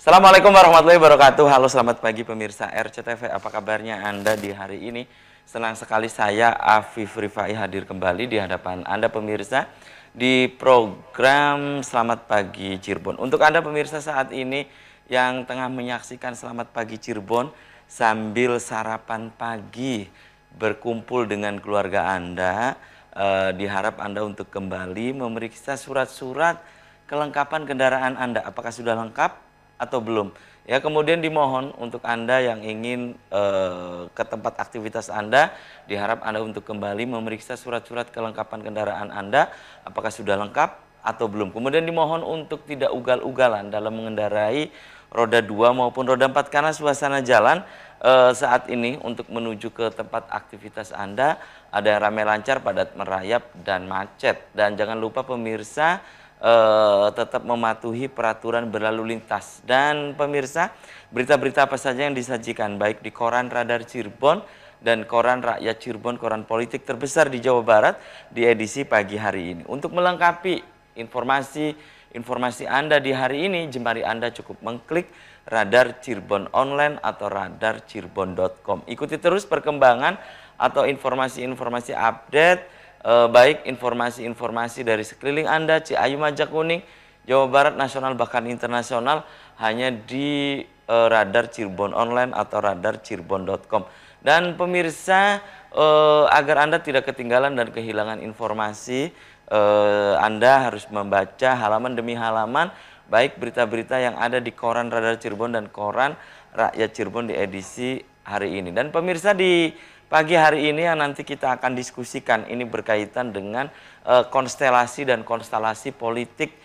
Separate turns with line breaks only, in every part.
Assalamualaikum warahmatullahi wabarakatuh. Halo, selamat pagi pemirsa RCTV. Apa kabarnya Anda di hari ini? Senang sekali saya Afif Rifai hadir kembali di hadapan Anda pemirsa di program Selamat Pagi Cirebon. Untuk Anda pemirsa saat ini yang tengah menyaksikan Selamat Pagi Cirebon sambil sarapan pagi berkumpul dengan keluarga Anda, diharap Anda untuk kembali memeriksa surat-surat kelengkapan kendaraan Anda. Apakah sudah lengkap atau belum? Ya, kemudian dimohon untuk Anda yang ingin ke tempat aktivitas Anda, diharap Anda untuk kembali memeriksa surat-surat kelengkapan kendaraan Anda, apakah sudah lengkap atau belum. Kemudian dimohon untuk tidak ugal-ugalan dalam mengendarai roda 2 maupun roda 4 karena suasana jalan saat ini untuk menuju ke tempat aktivitas Anda ada ramai lancar, padat merayap, dan macet. Dan jangan lupa pemirsa tetap mematuhi peraturan berlalu lintas. Dan pemirsa, berita-berita apa saja yang disajikan baik di koran Radar Cirebon dan koran Rakyat Cirebon, koran politik terbesar di Jawa Barat di edisi pagi hari ini. Untuk melengkapi informasi Anda di hari ini, jemari Anda cukup mengklik Radar Cirebon Online atau radarcirebon.com. Ikuti terus perkembangan atau informasi-informasi update, baik informasi-informasi dari sekeliling Anda, Ciayu, Majakuning, Jawa Barat, nasional bahkan internasional, hanya di Radar Cirebon Online atau radarcirebon.com. Dan pemirsa, agar Anda tidak ketinggalan dan kehilangan informasi, Anda harus membaca halaman demi halaman baik berita-berita yang ada di koran Radar Cirebon dan koran Rakyat Cirebon di edisi hari ini. Dan pemirsa, di pagi hari ini yang nanti kita akan diskusikan ini berkaitan dengan konstelasi dan konstelasi politik,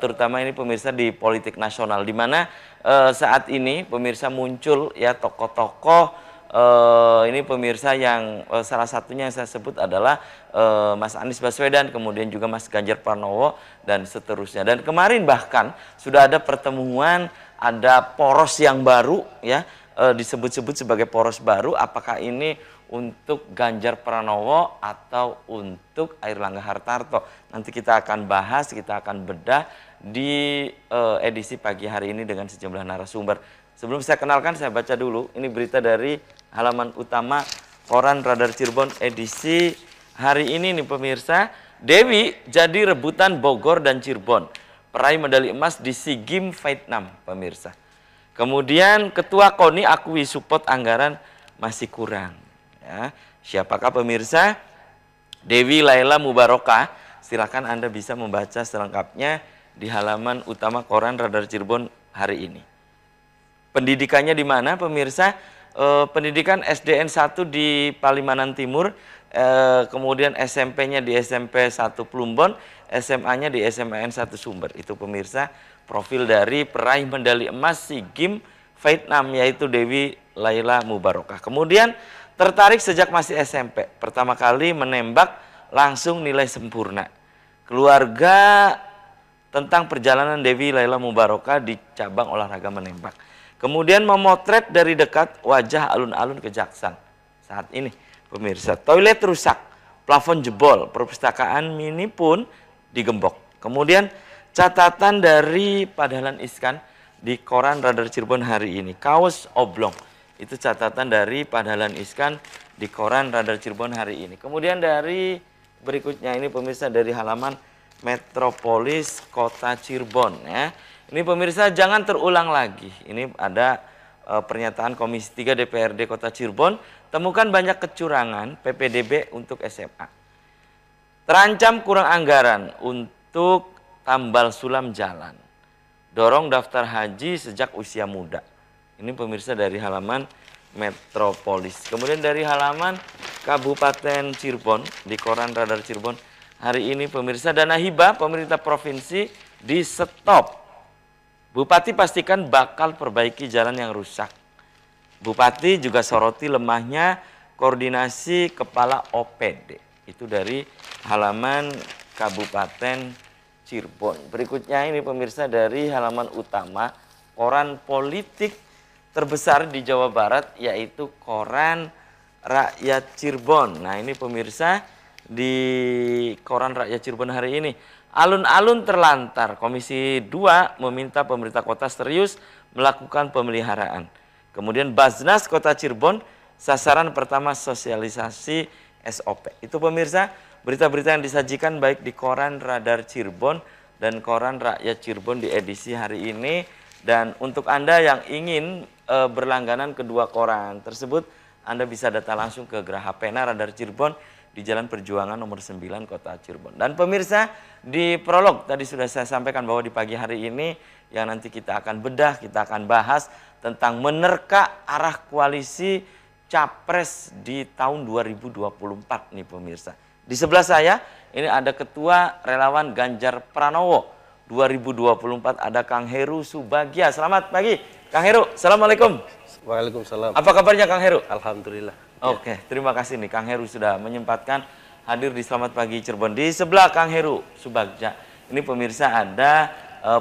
terutama ini pemirsa di politik nasional, di mana saat ini pemirsa muncul ya tokoh-tokoh ini pemirsa yang salah satunya yang saya sebut adalah Mas Anies Baswedan, kemudian juga Mas Ganjar Pranowo dan seterusnya. Dan kemarin bahkan sudah ada pertemuan, ada poros yang baru ya, disebut-sebut sebagai poros baru. Apakah ini untuk Ganjar Pranowo atau untuk Airlangga Hartarto? Nanti kita akan bahas, kita akan bedah di edisi pagi hari ini dengan sejumlah narasumber. Sebelum saya kenalkan, saya baca dulu ini berita dari halaman utama koran Radar Cirebon edisi hari ini nih pemirsa. Dewi jadi rebutan Bogor dan Cirebon, peraih medali emas di SEA Games Vietnam pemirsa. Kemudian Ketua KONI akui support anggaran masih kurang. Ya, siapakah pemirsa? Dewi Laila Mubarokah. Silakan Anda bisa membaca selengkapnya di halaman utama koran Radar Cirebon hari ini. Pendidikannya di mana pemirsa? Pendidikan SDN 1 di Palimanan Timur, kemudian SMP-nya di SMP 1 Plumbon, SMA-nya di SMAN 1 Sumber. Itu pemirsa profil dari peraih medali emas SEA Games Vietnam, yaitu Dewi Laila Mubarokah. Kemudian tertarik sejak masih SMP, pertama kali menembak langsung nilai sempurna. Keluarga tentang perjalanan Dewi Laila Mubarokah di cabang olahraga menembak. Kemudian memotret dari dekat wajah alun-alun Kejaksaan saat ini pemirsa. Toilet rusak, plafon jebol, perpustakaan mini pun digembok. Kemudian catatan dari Pak Dahlan Iskan di koran Radar Cirebon hari ini. Kaos oblong, itu catatan dari Pak Dahlan Iskan di koran Radar Cirebon hari ini. Kemudian dari berikutnya ini pemirsa dari halaman Metropolis Kota Cirebon ya. Ini pemirsa, jangan terulang lagi. Ini ada pernyataan Komisi 3 DPRD Kota Cirebon, temukan banyak kecurangan PPDB untuk SMA. Terancam kurang anggaran untuk tambal sulam jalan. Dorong daftar haji sejak usia muda. Ini pemirsa dari halaman Metropolis. Kemudian dari halaman Kabupaten Cirebon di koran Radar Cirebon hari ini pemirsa, dana hibah pemerintah provinsi di stop. Bupati pastikan bakal perbaiki jalan yang rusak. Bupati juga soroti lemahnya koordinasi kepala OPD. Itu dari halaman Kabupaten Cirebon. Berikutnya ini pemirsa dari halaman utama koran politik terbesar di Jawa Barat, yaitu koran Rakyat Cirebon. Nah ini pemirsa, di koran Rakyat Cirebon hari ini Alun-alun terlantar. Komisi 2 meminta pemerintah kota serius melakukan pemeliharaan. Kemudian Basnas Kota Cirebon, sasaran pertama sosialisasi SOP. Itu pemirsa, berita-berita yang disajikan baik di koran Radar Cirebon dan koran Rakyat Cirebon di edisi hari ini. Dan untuk Anda yang ingin berlangganan kedua koran tersebut, Anda bisa datang langsung ke Geraha Pena Radar Cirebon di Jalan Perjuangan nomor 9 Kota Cirebon. Dan pemirsa, di prolog tadi sudah saya sampaikan bahwa di pagi hari ini yang nanti kita akan bedah, kita akan bahas tentang menerka arah koalisi Capres di tahun 2024 nih pemirsa. Di sebelah saya ini ada Ketua Relawan Ganjar Pranowo 2024, ada Kang Heru Subagya. Selamat pagi Kang Heru. Assalamualaikum.
Waalaikumsalam.
Apa kabarnya Kang Heru?
Alhamdulillah.
Oke, terima kasih nih Kang Heru sudah menyempatkan hadir di Selamat Pagi Cirebon. Di sebelah Kang Heru Subagja, ini pemirsa ada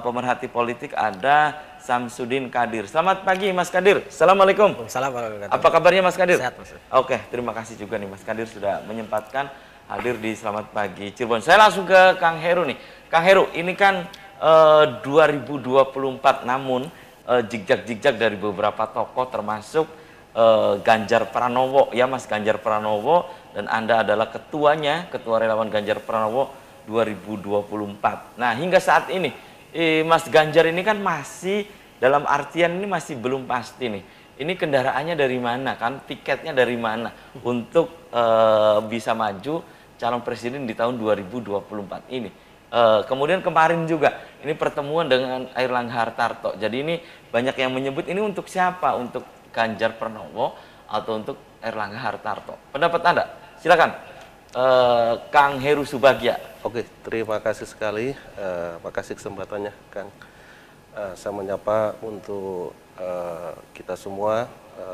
pemerhati politik, ada Samsudin Kadir. Selamat pagi Mas Kadir. Assalamualaikum.
Waalaikumsalam.
Apa kabarnya Mas Kadir?
Sehat, Mas.
Oke, terima kasih juga nih Mas Kadir sudah menyempatkan hadir di Selamat Pagi Cirebon. Saya langsung ke Kang Heru nih. Kang Heru, ini kan 2024, namun jigjag-jigjag dari beberapa tokoh termasuk Ganjar Pranowo, ya Mas Ganjar Pranowo, dan Anda adalah ketuanya, Ketua Relawan Ganjar Pranowo 2024. Nah, hingga saat ini Mas Ganjar ini kan masih dalam artian ini masih belum pasti nih. Ini kendaraannya dari mana kan, tiketnya dari mana untuk bisa maju calon presiden di tahun 2024 ini. Kemudian kemarin juga ini pertemuan dengan Airlangga Hartarto. Jadi ini banyak yang menyebut ini untuk siapa? Untuk Ganjar Pranowo atau untuk Airlangga Hartarto? Pendapat Anda? Silakan, Kang Heru Subagya.
Oke, terima kasih sekali. Makasih kesempatannya, Kang. Saya menyapa untuk kita semua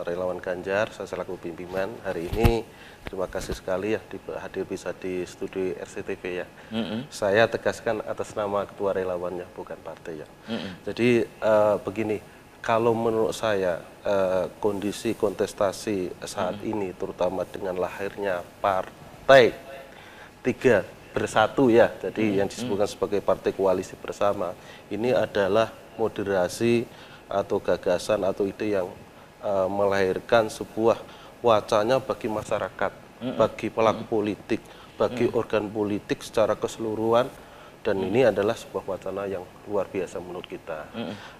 relawan Ganjar, saya selaku pimpinan hari ini. Terima kasih sekali ya hadir bisa di studio RCTV ya. Saya tegaskan atas nama ketua relawannya, bukan partai ya. Jadi begini, kalau menurut saya kondisi kontestasi saat ini, terutama dengan lahirnya partai 3 bersatu ya, jadi yang disebutkan sebagai partai koalisi bersama, ini adalah moderasi atau gagasan atau ide yang melahirkan sebuah wacana bagi masyarakat, bagi pelaku politik, bagi organ politik secara keseluruhan, dan ini adalah sebuah wacana yang luar biasa menurut kita.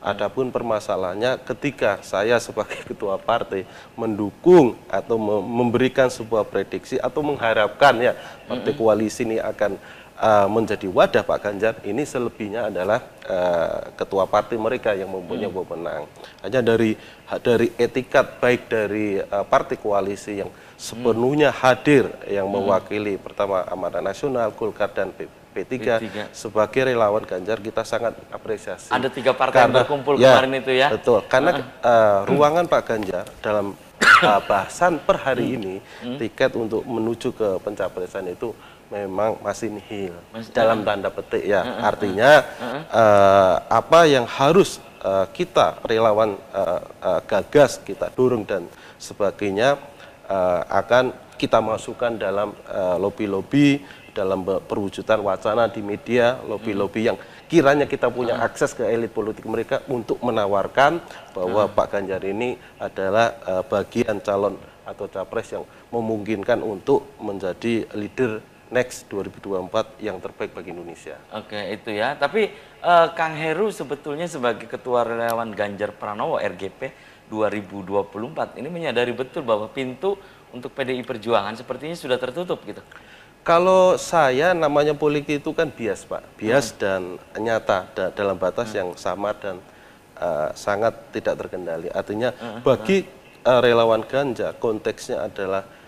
Adapun permasalahannya ketika saya sebagai ketua partai mendukung atau memberikan sebuah prediksi atau mengharapkan ya partai koalisi ini akan menjadi wadah Pak Ganjar, ini selebihnya adalah ketua partai mereka yang mempunyai wewenang. Hanya dari etikat baik dari partai koalisi yang sepenuhnya hadir, yang mewakili pertama Amanat Nasional, Golkar dan P3 sebagai relawan Ganjar, kita sangat apresiasi.
Ada 3 partai yang berkumpul kemarin itu ya?
Betul, karena ruangan Pak Ganjar dalam bahasan per hari ini, tiket untuk menuju ke pencapresan itu memang masih nihil dalam tanda petik ya. Artinya apa yang harus kita relawan gagas, kita dorong dan sebagainya akan kita masukkan dalam lobby-lobby, dalam perwujudan wacana di media, lobby-lobby yang kiranya kita punya akses ke elit politik mereka untuk menawarkan bahwa Pak Ganjar ini adalah bagian calon atau capres yang memungkinkan untuk menjadi leader next 2024 yang terbaik bagi Indonesia.
Oke, itu ya. Tapi Kang Heru sebetulnya sebagai Ketua Relawan Ganjar Pranowo RGP 2024 ini menyadari betul bahwa pintu untuk PDI Perjuangan sepertinya sudah tertutup gitu.
Kalau saya, namanya politik itu kan bias Pak, bias dan nyata dalam batas yang samar dan sangat tidak terkendali. Artinya bagi relawan Ganjar konteksnya adalah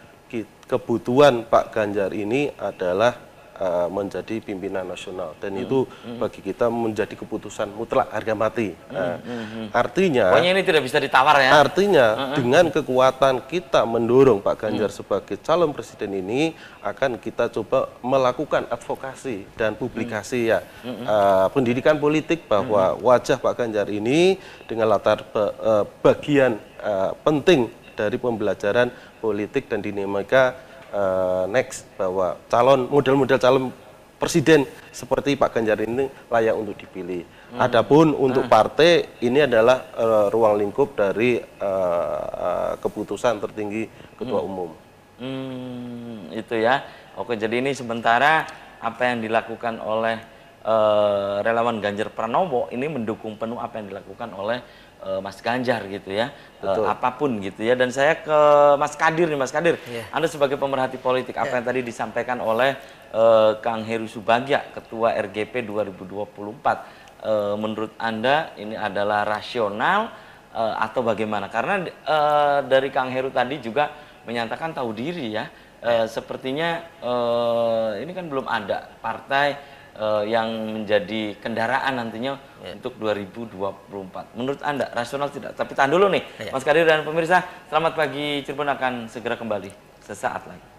kebutuhan Pak Ganjar ini adalah menjadi pimpinan nasional, dan itu bagi kita menjadi keputusan mutlak harga mati. Artinya,
pokoknya ini tidak bisa ditawar ya.
Artinya dengan kekuatan kita mendorong Pak Ganjar sebagai calon presiden ini, akan kita coba melakukan advokasi dan publikasi ya pendidikan politik bahwa wajah Pak Ganjar ini dengan latar bagian penting dari pembelajaran politik dan dinamika next, bahwa model-model calon presiden seperti Pak Ganjar ini layak untuk dipilih. Adapun untuk partai ini adalah ruang lingkup dari keputusan tertinggi ketua umum.
Itu ya. Oke, jadi ini sementara apa yang dilakukan oleh relawan Ganjar Pranowo ini mendukung penuh apa yang dilakukan oleh Mas Ganjar gitu ya, apapun gitu ya. Dan saya ke Mas Kadir nih, Mas Kadir, Anda sebagai pemerhati politik, apa yang tadi disampaikan oleh Kang Heru Subagja, Ketua RGP 2024, menurut Anda ini adalah rasional atau bagaimana? Karena dari Kang Heru tadi juga menyatakan tahu diri ya, sepertinya ini kan belum ada partai yang menjadi kendaraan nantinya untuk 2024. Menurut Anda rasional tidak? Tapi tahan dulu nih, Mas Kadir dan pemirsa. Selamat pagi, Cirebon akan segera kembali sesaat lagi.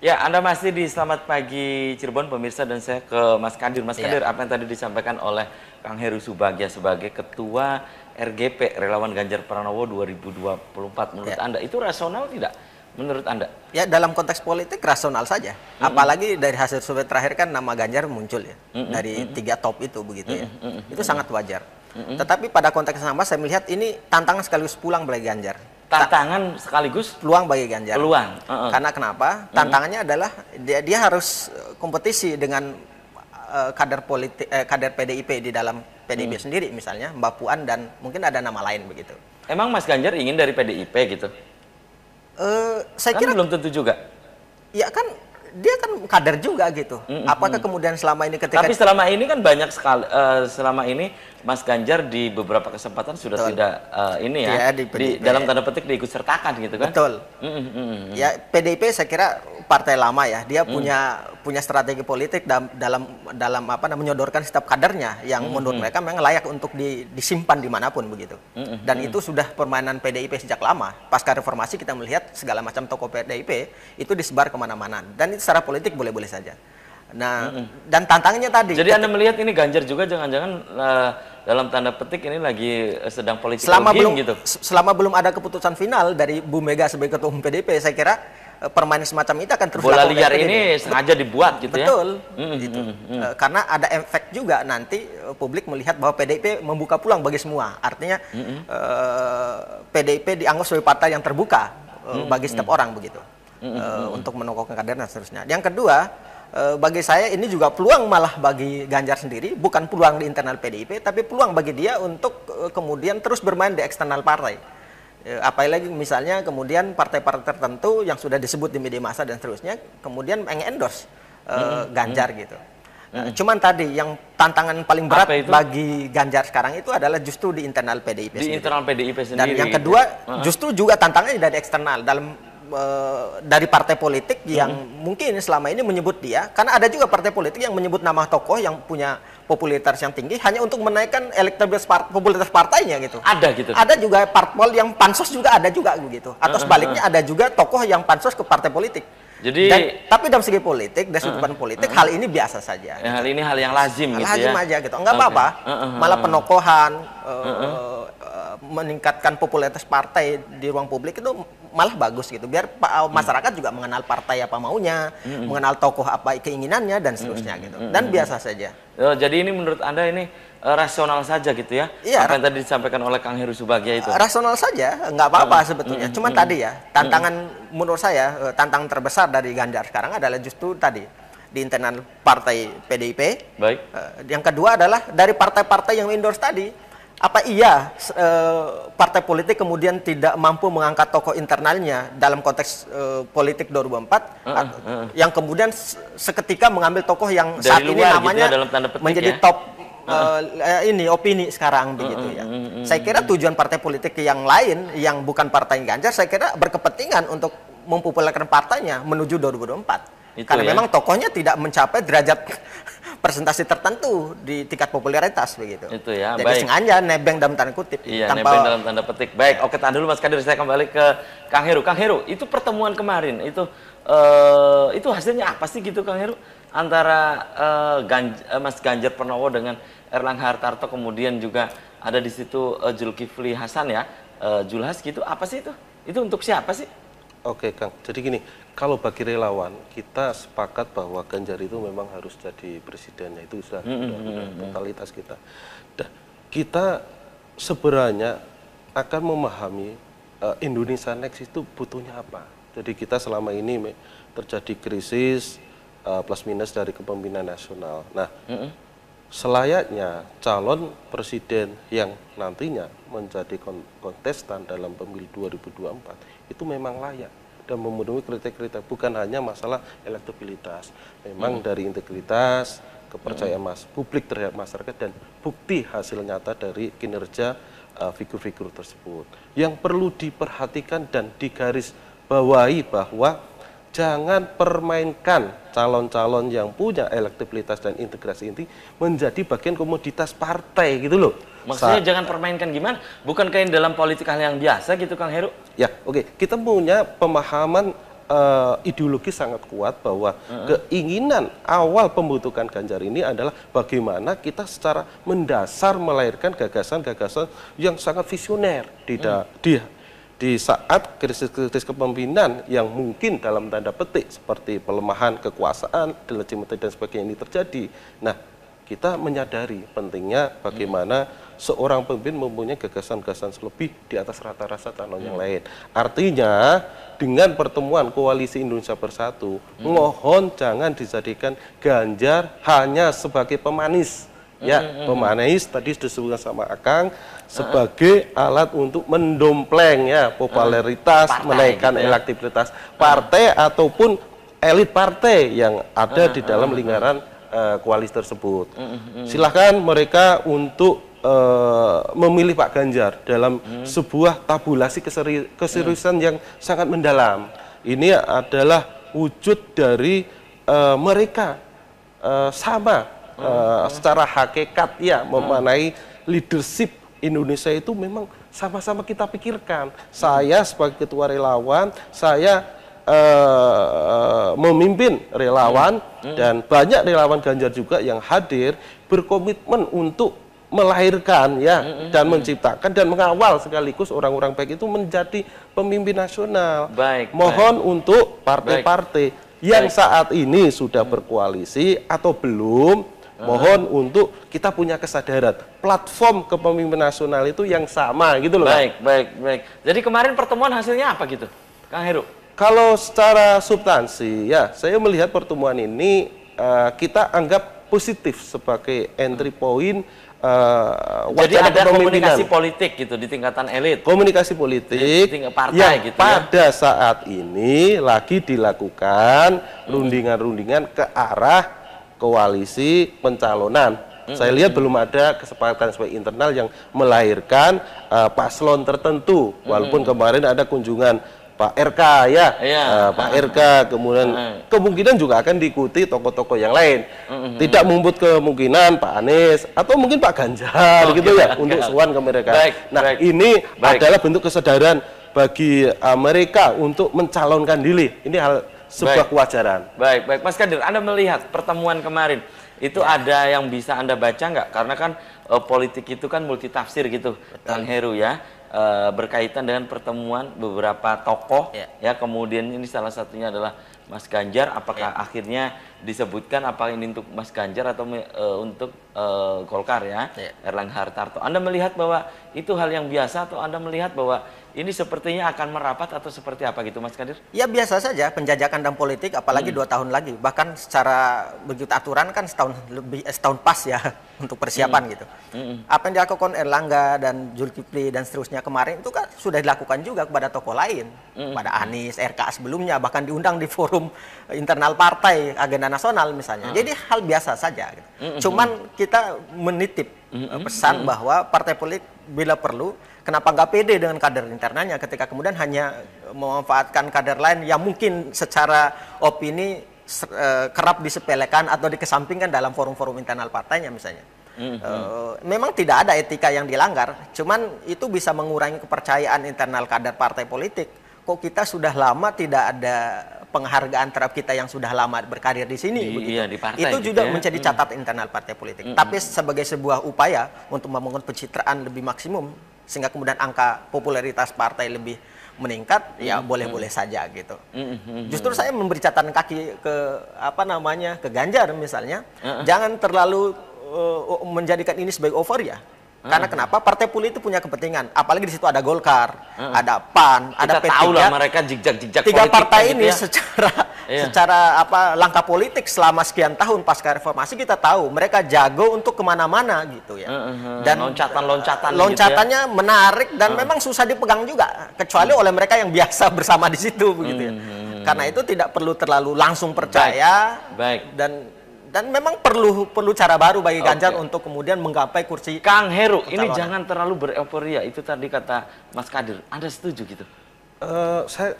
Ya, Anda masih di Selamat Pagi Cirebon, pemirsa, dan saya ke Mas Kadir. Mas Kadir, apa yang tadi disampaikan oleh Kang Heru Subagja sebagai Ketua RGP, Relawan Ganjar Pranowo 2024, menurut Anda itu rasional tidak? Menurut Anda?
Ya, dalam konteks politik rasional saja. Apalagi dari hasil survei terakhir kan nama Ganjar muncul ya, dari 3 top itu begitu ya. Itu sangat wajar. Tetapi pada konteks yang sama saya melihat ini tantangan sekaligus pulang bagi Ganjar.
Tantangan sekaligus
peluang bagi Ganjar.
Peluang.
Karena kenapa? Tantangannya adalah dia harus kompetisi dengan kader politik, kader PDIP di dalam PDIP sendiri, misalnya Mbak Puan dan mungkin ada nama lain begitu.
Emang Mas Ganjar ingin dari PDIP gitu?
Saya
kan
kira
belum tentu juga.
Ya kan dia kan kader juga gitu. Apakah kemudian selama ini ketika...
Tapi selama ini kan banyak sekali, selama ini Mas Ganjar di beberapa kesempatan sudah tidak ini ya, di dalam tanda petik diikut sertakan gitu kan?
Betul. Ya, PDIP saya kira partai lama ya, dia punya strategi politik dalam apa namanya, menyodorkan setiap kadernya yang menurut mereka memang layak untuk disimpan dimanapun begitu. Dan itu sudah permainan PDIP sejak lama. Pasca reformasi kita melihat segala macam tokoh PDIP itu disebar kemana-mana, dan itu secara politik boleh-boleh saja. Nah, dan tantangannya tadi.
Jadi Anda melihat ini Ganjar juga jangan-jangan dalam tanda petik ini lagi sedang politik gitu.
Selama belum ada keputusan final dari Bu Mega sebagai ketua umum PDIP, saya kira permainan semacam itu akan terus
bola liar ini sengaja dibuat gitu ya.
Betul. Gitu. Karena ada efek juga nanti publik melihat bahwa PDIP membuka peluang bagi semua. Artinya PDIP dianggap sebagai partai yang terbuka bagi setiap orang begitu. Untuk menokokkan kader dan seterusnya. Yang kedua, bagi saya ini juga peluang malah bagi Ganjar sendiri, bukan peluang di internal PDIP, tapi peluang bagi dia untuk kemudian terus bermain di eksternal partai. Apalagi misalnya kemudian partai-partai tertentu yang sudah disebut di media massa dan seterusnya, kemudian mengendorse Ganjar gitu. Cuman tadi yang tantangan paling berat bagi Ganjar sekarang itu adalah justru di internal PDIP sendiri. Di internal PDIP sendiri. Dan yang kedua, justru juga tantangannya dari eksternal, dari partai politik yang mungkin selama ini menyebut dia, karena ada juga partai politik yang menyebut nama tokoh yang punya popularitas yang tinggi hanya untuk menaikkan elektabilitas popularitas partainya gitu.
Ada gitu.
Ada juga parpol yang pansos juga ada juga begitu. Atau sebaliknya ada juga tokoh yang pansos ke partai politik.
Jadi,
tapi dalam segi politik, dari sudut pandang politik, hal ini biasa saja.
Hal ini hal yang lazim gitu ya.
Lazim aja gitu. Enggak apa-apa. Malah penokohan, meningkatkan popularitas partai di ruang publik itu malah bagus gitu, biar masyarakat juga mengenal partai apa maunya, mengenal tokoh apa keinginannya dan seterusnya gitu, dan biasa saja.
Jadi ini menurut Anda ini rasional saja gitu ya? Iya, apa yang tadi disampaikan oleh Kang Heru Subagja itu?
Rasional saja, nggak apa-apa sebetulnya. Cuman tadi ya, tantangan menurut saya, tantangan terbesar dari Ganjar sekarang adalah justru tadi di internal partai PDIP.
Baik.
Yang kedua adalah dari partai-partai yang endorse tadi. Apa iya partai politik kemudian tidak mampu mengangkat tokoh internalnya dalam konteks politik 2024 yang kemudian seketika mengambil tokoh yang saat ini namanya gitu ya, menjadi top ini opini sekarang begitu ya. Saya kira tujuan partai politik yang lain yang bukan partai Ganjar, saya kira berkepentingan untuk mempopulerkan partainya menuju 2024. Karena memang tokohnya tidak mencapai derajat presentasi tertentu di tingkat popularitas begitu.
Itu ya.
Jadi
baik.
sengaja nebeng dalam tanda kutip.
Iya, nebeng dalam tanda petik. Baik, oke, tahan dulu Mas Kadir, saya kembali ke Kang Heru. Kang Heru, itu pertemuan kemarin itu hasilnya apa sih gitu Kang Heru? antara Mas Ganjar Pranowo dengan Erlangga Hartarto, kemudian juga ada di situ Zulkifli Hasan ya, Julhas gitu, apa sih itu? Itu untuk siapa sih?
Oke Kang, jadi gini, kalau bagi relawan kita sepakat bahwa Ganjar itu memang harus jadi presidennya, itu sudah totalitas kita. Dan kita sebenarnya akan memahami Indonesia Next itu butuhnya apa. Jadi kita selama ini terjadi krisis plus minus dari kepemimpinan nasional. Nah, selayaknya calon presiden yang nantinya menjadi kontestan dalam pemilu 2024 itu memang layak dan memenuhi kriteria, bukan hanya masalah elektabilitas, memang dari integritas, kepercayaan publik terhadap masyarakat, dan bukti hasil nyata dari kinerja figur-figur tersebut. Yang perlu diperhatikan dan digarisbawahi bahwa jangan permainkan calon-calon yang punya elektabilitas dan integrasi inti menjadi bagian komoditas partai gitu loh.
Maksudnya jangan permainkan gimana? Bukan kayak dalam politik hal yang biasa gitu Kang Heru?
Ya, oke. Kita punya pemahaman ideologis sangat kuat bahwa keinginan awal pembentukan Ganjar ini adalah bagaimana kita secara mendasar melahirkan gagasan-gagasan yang sangat visioner di saat krisis-krisis kepemimpinan yang mungkin dalam tanda petik seperti pelemahan kekuasaan, delegitimasi dan sebagainya ini terjadi. Nah, kita menyadari pentingnya bagaimana seorang pemimpin mempunyai gagasan-gagasan lebih di atas rata-rata calon yang lain. Artinya, dengan pertemuan Koalisi Indonesia Bersatu, mohon jangan dijadikan Ganjar hanya sebagai pemanis. Ya, pemanis tadi disebutkan sama Akang sebagai alat untuk mendompleng ya popularitas, menaikkan gitu ya, elektabilitas partai ataupun elit partai yang ada di dalam lingkaran koalisi tersebut. Silahkan mereka untuk memilih Pak Ganjar dalam sebuah tabulasi keseriusan yang sangat mendalam. Ini adalah wujud dari mereka sama secara hakikat ya memanai leadership Indonesia itu memang sama-sama kita pikirkan. Saya sebagai ketua relawan, saya memimpin relawan dan banyak relawan Ganjar juga yang hadir berkomitmen untuk melahirkan ya dan menciptakan dan mengawal sekaligus orang-orang baik itu menjadi pemimpin nasional. Mohon untuk partai-partai yang saat ini sudah berkoalisi atau belum, mohon untuk kita punya kesadaran platform kepemimpinan nasional itu yang sama gitu loh.
Baik. Jadi kemarin pertemuan hasilnya apa gitu, Kang Heru?
Kalau secara substansi ya, saya melihat pertemuan ini kita anggap positif sebagai entry point.
Jadi ada komunikasi politik gitu di tingkatan elit.
Komunikasi politik
partai
yang
gitu
pada saat ini lagi dilakukan rundingan-rundingan ke arah koalisi pencalonan. Saya lihat belum ada kesepakatan sebagai internal yang melahirkan paslon tertentu. Walaupun kemarin ada kunjungan Pak RK ya, Pak RK, kemudian kemungkinan juga akan diikuti tokoh-tokoh yang lain. Tidak menutup kemungkinan Pak Anies atau mungkin Pak Ganjar gitu ya untuk sowan ke mereka. Ini adalah bentuk kesadaran bagi mereka untuk mencalonkan diri. Ini hal sebuah kewajaran.
Baik, Mas Kadir, Anda melihat pertemuan kemarin itu ada yang bisa Anda baca nggak? Karena kan politik itu kan multitafsir gitu, Kang Heru ya. Berkaitan dengan pertemuan beberapa tokoh ya, kemudian ini salah satunya adalah Mas Ganjar. Apakah akhirnya disebutkan apa ini untuk Mas Ganjar atau untuk Golkar ya, Erlangga Hartarto? Anda melihat bahwa itu hal yang biasa atau Anda melihat bahwa ini sepertinya akan merapat atau seperti apa gitu, Mas Kadir?
Ya biasa saja, penjajakan dan politik, apalagi 2 tahun lagi. Bahkan secara begitu aturan kan setahun pas ya untuk persiapan gitu. Apa yang dilakukan Erlangga dan Zulkifli dan seterusnya kemarin itu kan sudah dilakukan juga kepada tokoh lain, pada Anies, RK sebelumnya, bahkan diundang di forum internal partai, agenda nasional misalnya. Jadi hal biasa saja. Gitu. Cuman kita menitip pesan bahwa partai politik bila perlu, kenapa nggak pede dengan kader internalnya ketika kemudian hanya memanfaatkan kader lain yang mungkin secara opini kerap disepelekan atau dikesampingkan dalam forum-forum internal partainya misalnya. Memang tidak ada etika yang dilanggar, cuman itu bisa mengurangi kepercayaan internal kader partai politik. Kok kita sudah lama tidak ada penghargaan terhadap kita yang sudah lama berkarir di sini.
Iya, di partai
itu
gitu
juga
ya.
menjadi catatan internal partai politik. Tapi sebagai sebuah upaya untuk membangun pencitraan lebih maksimum sehingga kemudian angka popularitas partai lebih meningkat, ya boleh-boleh saja gitu. Justru saya memberi catatan kaki ke ke Ganjar misalnya, jangan terlalu menjadikan ini sebagai euforia. Karena kenapa? Partai politik punya kepentingan, apalagi di situ ada Golkar, ada PAN, ada P3.
Tahu lah mereka jijak-jijak
Tiga
politik
partai
gitu
ini
ya.
secara langkah politik selama sekian tahun pasca reformasi kita tahu mereka jago untuk kemana-mana gitu ya. Dan loncatannya menarik dan memang susah dipegang juga, kecuali oleh mereka yang biasa bersama di situ begitu ya. Karena itu tidak perlu terlalu langsung percaya.
Baik.
Dan memang perlu cara baru bagi Ganjar untuk kemudian menggapai kursi.
Kang Heru, ini jangan terlalu bereuphoria. Itu tadi kata Mas Kadir. Anda setuju gitu?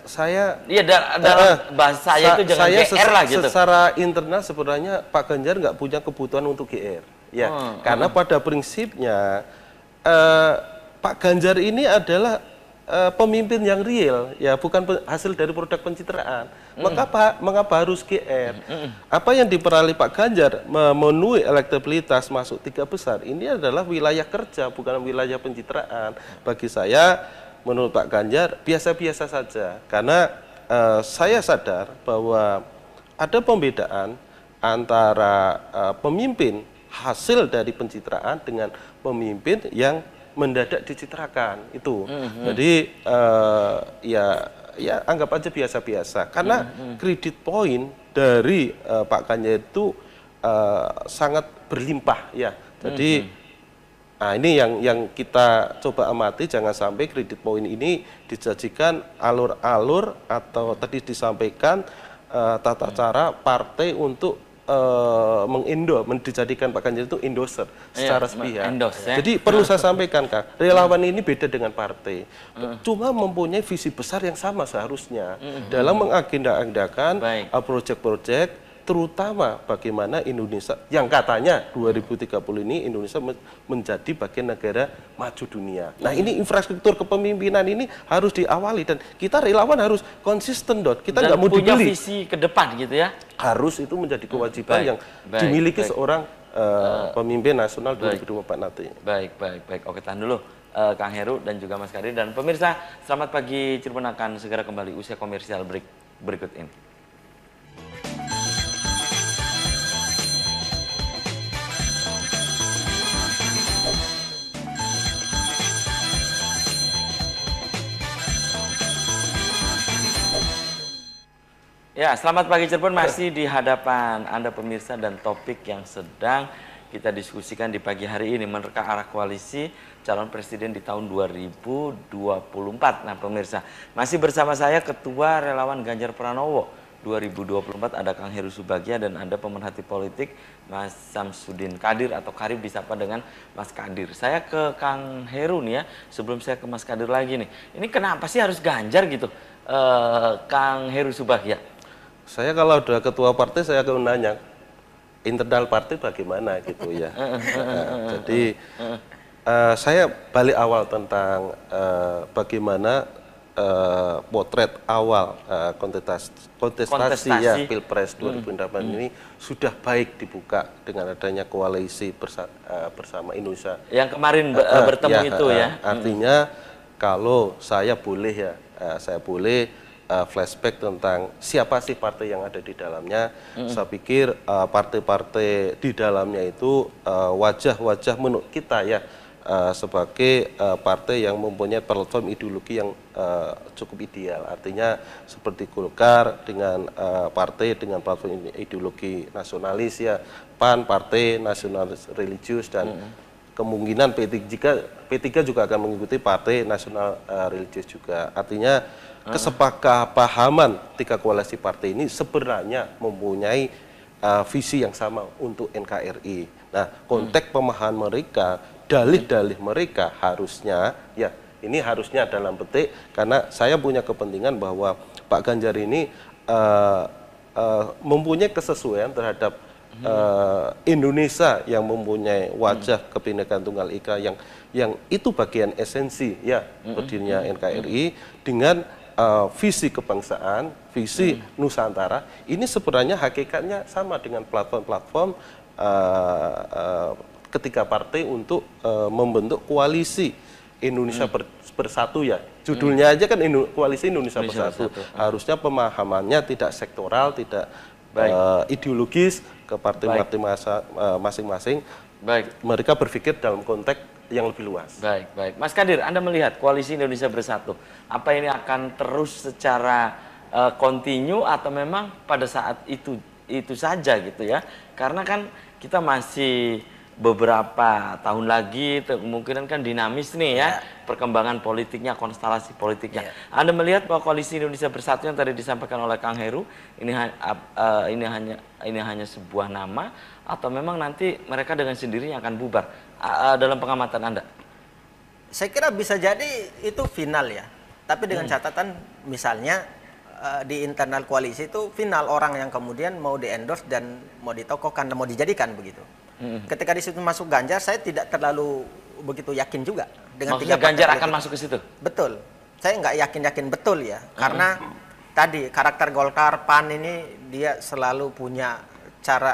Saya
iya, dalam bahasa saya itu jangan GR lah gitu.
Secara internal sebenarnya Pak Ganjar nggak punya kebutuhan untuk GR. Ya, karena pada prinsipnya Pak Ganjar ini adalah pemimpin yang real, ya bukan hasil dari produk pencitraan. Mengapa harus GR? Apa yang diperoleh Pak Ganjar memenuhi elektabilitas masuk 3 besar ini adalah wilayah kerja, bukan wilayah pencitraan. Bagi saya, menurut Pak Ganjar biasa-biasa saja. Karena saya sadar bahwa ada pembedaan antara pemimpin hasil dari pencitraan dengan pemimpin yang mendadak dicitrakan itu. Jadi ya anggap aja biasa-biasa. Karena kredit poin dari Pak Ganjar itu sangat berlimpah ya. Jadi nah ini yang kita coba amati, jangan sampai kredit poin ini disajikan alur-alur atau tadi disampaikan tata cara partai untuk dijadikan Pak Ganjar itu endorser secara sepihak. Jadi perlu saya sampaikan, Kang, relawan ini beda dengan partai. Cuma mempunyai visi besar yang sama seharusnya dalam mengagenda-agendakan proyek-proyek, terutama bagaimana Indonesia yang katanya 2030 ini Indonesia menjadi bagian negara maju dunia. Nah, ini infrastruktur kepemimpinan ini harus diawali dan kita relawan harus konsisten, kita nggak mau
punya
dibeli.
visi ke depan gitu ya.
Harus itu menjadi kewajiban yang dimiliki seorang pemimpin nasional 2024 nanti.
Baik. Oke, tahan dulu Kang Heru dan juga Mas Kadir dan pemirsa. Selamat pagi, Cirebon akan segera kembali usia komersial berikut ini. Ya, selamat pagi Cirebon, masih di hadapan Anda pemirsa dan topik yang sedang kita diskusikan di pagi hari ini menerka arah koalisi calon presiden di tahun 2024. Nah pemirsa, masih bersama saya Ketua Relawan Ganjar Pranowo 2024 ada Kang Heru Subagja dan ada pemerhati politik Mas Samsudin Kadir atau Karib disapa dengan Mas Kadir. Saya ke Kang Heru nih ya, sebelum saya ke Mas Kadir lagi nih. Ini kenapa sih harus Ganjar gitu, Kang Heru Subagja?
Saya kalau udah ketua partai saya akan nanya internal partai bagaimana gitu ya. Jadi saya balik awal tentang bagaimana potret awal kontestasi ya Pilpres 2024 ini sudah baik dibuka dengan adanya koalisi bersama Indonesia.
Yang kemarin bertemu itu ya.
Artinya kalau saya boleh saya boleh flashback tentang siapa sih partai yang ada di dalamnya. Saya pikir partai-partai di dalamnya itu wajah-wajah menurut kita ya sebagai partai yang mempunyai platform ideologi yang cukup ideal. Artinya seperti Golkar dengan partai dengan platform ideologi nasionalis ya, PAN partai nasionalis religius dan kemungkinan P3 juga akan mengikuti partai nasional religius juga. Artinya kesepakapahaman tiga koalisi partai ini sebenarnya mempunyai visi yang sama untuk NKRI. Nah, konteks pemahaman mereka, dalih-dalih mereka harusnya, ya ini harusnya dalam petik, karena saya punya kepentingan bahwa Pak Ganjar ini mempunyai kesesuaian terhadap Indonesia yang mempunyai wajah kebinekaan tunggal ika yang itu bagian esensi ya berdirinya NKRI dengan visi kebangsaan, visi Nusantara, ini sebenarnya hakikatnya sama dengan platform-platform ketiga partai untuk membentuk koalisi Indonesia Bersatu ya. Judulnya aja kan Koalisi Indonesia Bersatu. Harusnya pemahamannya tidak sektoral, tidak ideologis ke partai-partai masing-masing. Baik, mereka berpikir dalam konteks yang lebih luas.
Baik. Mas Kadir, Anda melihat Koalisi Indonesia Bersatu, apa ini akan terus secara kontinu atau memang pada saat itu saja gitu ya? Karena kan kita masih beberapa tahun lagi kemungkinan kan dinamis nih ya, perkembangan politiknya, konstelasi politiknya. Anda melihat bahwa Koalisi Indonesia Bersatu yang tadi disampaikan oleh Kang Heru ini hanya sebuah nama atau memang nanti mereka dengan sendirinya akan bubar dalam pengamatan Anda?
Saya kira bisa jadi itu final ya, tapi dengan catatan misalnya di internal koalisi itu final orang yang kemudian mau di-endorse dan mau ditokohkan dan mau dijadikan begitu. Ketika di situ masuk Ganjar, saya tidak terlalu begitu yakin juga dengan
maksudnya Ganjar akan masuk ke situ.
Betul, saya nggak yakin betul ya, karena tadi karakter Golkar, PAN ini dia selalu punya cara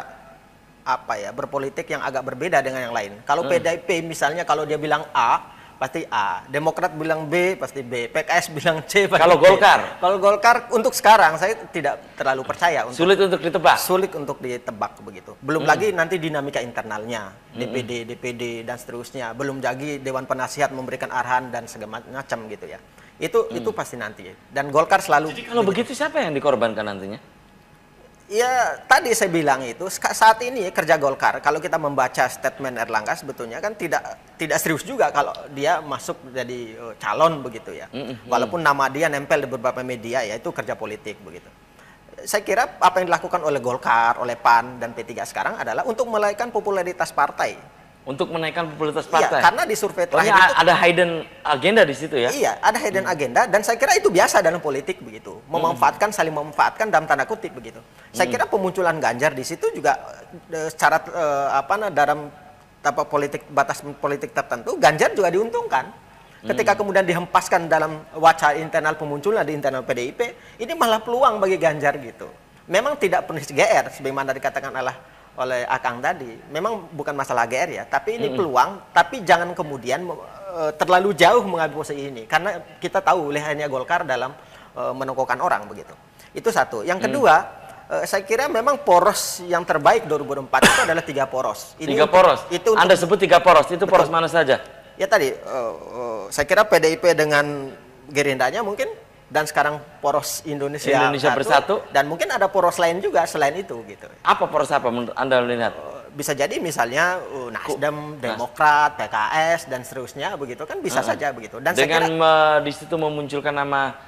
berpolitik yang agak berbeda dengan yang lain. Kalau PDIP misalnya kalau dia bilang A pasti A, Demokrat bilang B pasti B, PKS bilang C pasti
kalau
B. Kalau Golkar untuk sekarang saya tidak terlalu percaya.
Sulit untuk ditebak.
Sulit untuk ditebak begitu. Belum lagi nanti dinamika internalnya, DPD dan seterusnya. Belum lagi Dewan Penasihat memberikan arahan dan segala macam gitu ya. Itu pasti nanti. Dan Golkar selalu.
Jadi kalau begitu siapa yang dikorbankan nantinya?
Ya tadi saya bilang itu saat ini kerja Golkar kalau kita membaca statement Erlangga sebetulnya kan tidak serius juga kalau dia masuk jadi calon begitu ya. Walaupun nama dia nempel di beberapa media ya itu kerja politik begitu. Saya kira apa yang dilakukan oleh Golkar, oleh PAN dan P3 sekarang adalah untuk menaikkan popularitas partai.
Untuk menaikkan popularitas partai.
Iya, karena di survei terakhir itu
ada hidden agenda di situ ya.
Iya, ada hidden agenda dan saya kira itu biasa dalam politik begitu. Memanfaatkan saling memanfaatkan dalam tanda kutip begitu. Saya kira pemunculan Ganjar di situ juga secara dalam batas politik tertentu Ganjar juga diuntungkan. Ketika kemudian dihempaskan dalam wacana internal pemunculan di internal PDIP, ini malah peluang bagi Ganjar gitu. Memang tidak penuh GR sebagaimana dikatakan oleh Akang tadi, memang bukan masalah GR ya, tapi ini peluang, tapi jangan kemudian terlalu jauh mengambil posisi ini, karena kita tahu lehernya Golkar dalam menokohkan orang begitu. Itu satu. Yang kedua, saya kira memang poros yang terbaik 2024 itu adalah 3 poros.
Ini 3 poros? Anda sebut 3 poros, itu poros mana saja?
Ya tadi, saya kira PDIP dengan Gerindanya mungkin, dan sekarang poros Indonesia
Bersatu,
dan mungkin ada poros lain juga selain itu gitu.
Apa poros apa menurut Anda lihat?
Bisa jadi misalnya Nasdem, Demokrat, PKS dan seterusnya begitu kan bisa saja begitu. Dan
dengan
saya kira,
di situ memunculkan nama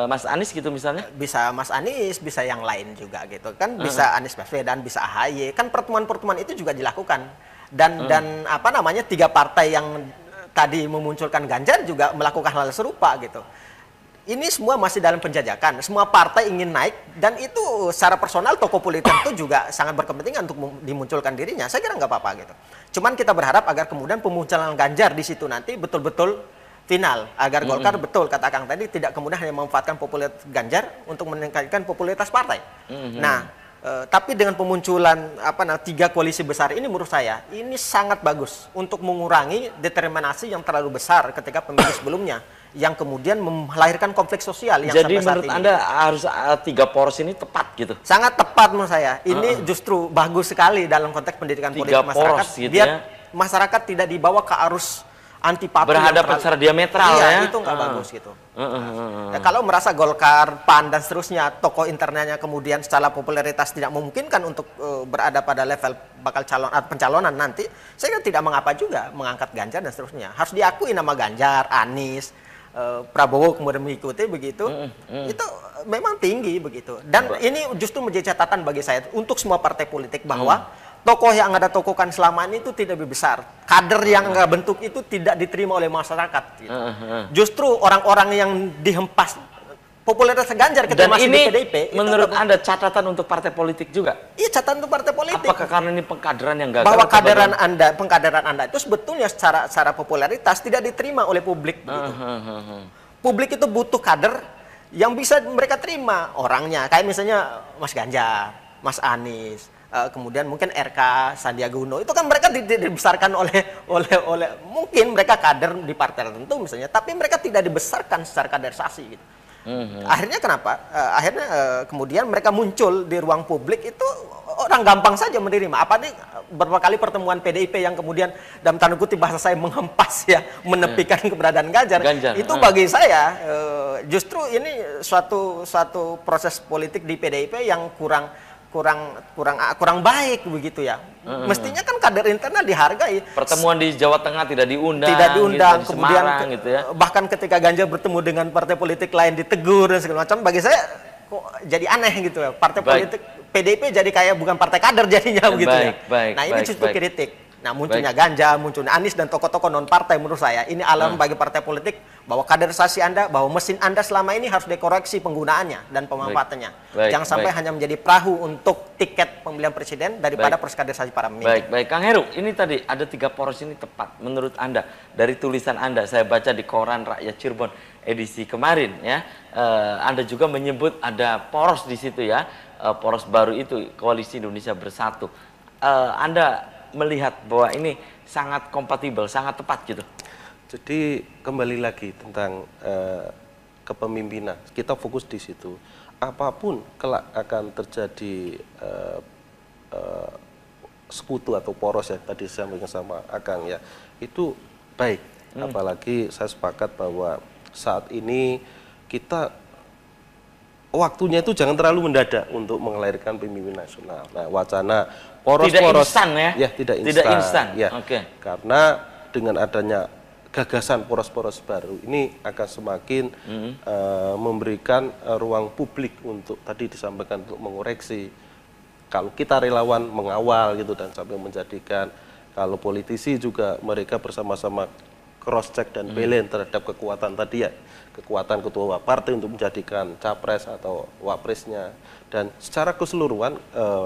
Mas Anies gitu misalnya?
Bisa Mas Anies, bisa yang lain juga gitu kan, bisa Anies Baswedan, bisa AHY. Kan pertemuan-pertemuan itu juga dilakukan. Dan 3 partai yang tadi memunculkan Ganjar juga melakukan hal serupa gitu. Ini semua masih dalam penjajakan. Semua partai ingin naik dan itu secara personal tokoh politik itu juga sangat berkepentingan untuk dimunculkan dirinya. Saya kira nggak apa-apa gitu. Cuman kita berharap agar kemudian pemunculan Ganjar di situ nanti betul-betul final. Agar Golkar betul kata Kang tadi tidak kemudian hanya memanfaatkan popularitas Ganjar untuk meningkatkan popularitas partai. Nah, tapi dengan pemunculan 3 koalisi besar ini menurut saya ini sangat bagus untuk mengurangi determinasi yang terlalu besar ketika pemilu sebelumnya yang kemudian melahirkan konflik sosial yang
jadi
sampai saat
menurut
ini.
Anda harus 3 poros ini tepat gitu?
Sangat tepat menurut saya. Ini justru bagus sekali dalam konteks pendidikan politik masyarakat.
Poros, gitu
biar
ya?
masyarakat tidak dibawa ke arus antipati
berhadapan secara diametral ya.
Itu nggak bagus gitu. Ya, kalau merasa Golkar, PAN dan seterusnya tokoh internalnya kemudian secara popularitas tidak memungkinkan untuk berada pada level pencalonan nanti, saya kan tidak mengapa juga mengangkat Ganjar dan seterusnya. Harus diakui nama Ganjar, Anies, Prabowo kemudian mengikuti begitu, itu memang tinggi begitu. Dan ini justru menjadi catatan bagi saya untuk semua partai politik bahwa tokoh yang Anda tokohkan selama ini itu tidak lebih besar. Kader yang Anda bentuk itu tidak diterima oleh masyarakat. Gitu. Justru orang-orang yang dihempas popularitas Ganjar ketika masih di PDIP.
Menurut Anda catatan untuk partai politik juga?
Iya, catatan untuk partai politik.
Apakah karena ini pengkaderan yang gagal?
Bahwa pengkaderan Anda itu sebetulnya secara popularitas tidak diterima oleh publik. Begitu. publik itu butuh kader yang bisa mereka terima orangnya. Kayak misalnya Mas Ganjar, Mas Anies, kemudian mungkin RK, Sandiaga Uno. Itu kan mereka dibesarkan oleh mungkin mereka kader di partai tertentu misalnya, tapi mereka tidak dibesarkan secara kaderisasi gitu. Akhirnya kenapa? Akhirnya kemudian mereka muncul di ruang publik itu orang gampang saja menerima. Apa nih beberapa kali pertemuan PDIP yang kemudian dalam tanda kutip bahasa saya menghempas ya, menepikan keberadaan Ganjar. Itu bagi saya justru ini suatu proses politik di PDIP yang kurang baik begitu ya. Mestinya kan kader internal dihargai.
Pertemuan di Jawa Tengah tidak diundang. Gitu,
kemudian
Semarang, gitu ya.
Bahkan ketika Ganjar bertemu dengan partai politik lain ditegur dan segala macam. Bagi saya kok jadi aneh gitu ya. Partai politik PDIP jadi kayak bukan partai kader jadinya begitu ya. Nah ini justru kritik. Nah munculnya Ganjar, munculnya Anies dan tokoh-tokoh non partai menurut saya ini alarm bagi partai politik bahwa kaderisasi Anda, bahwa mesin Anda selama ini harus dikoreksi penggunaannya dan pemanfaatannya. Jangan sampai hanya menjadi perahu untuk tiket pemilihan presiden daripada proses kaderisasi para pemimpin.
Baik, Kang Heru, ini tadi ada 3 poros ini tepat menurut Anda dari tulisan Anda. Saya baca di koran Rakyat Cirebon edisi kemarin ya. Anda juga menyebut ada poros di situ ya, poros baru itu Koalisi Indonesia Bersatu. Anda melihat bahwa ini sangat kompatibel, sangat tepat gitu.
Jadi kembali lagi tentang kepemimpinan, kita fokus di situ. Apapun kelak akan terjadi sekutu atau poros yang tadi saya sampaikan sama Akang ya, itu baik. Apalagi saya sepakat bahwa saat ini kita waktunya itu jangan terlalu mendadak untuk melahirkan pemimpin nasional. Nah, wacana poros-poros tidak instan. Ya. Karena dengan adanya gagasan poros-poros baru ini akan semakin memberikan ruang publik untuk tadi disampaikan untuk mengoreksi. Kalau kita relawan mengawal gitu dan sampai menjadikan kalau politisi juga mereka bersama-sama cross check dan balance terhadap kekuatan tadi ya, kekuatan ketua partai untuk menjadikan capres atau wapresnya. Dan secara keseluruhan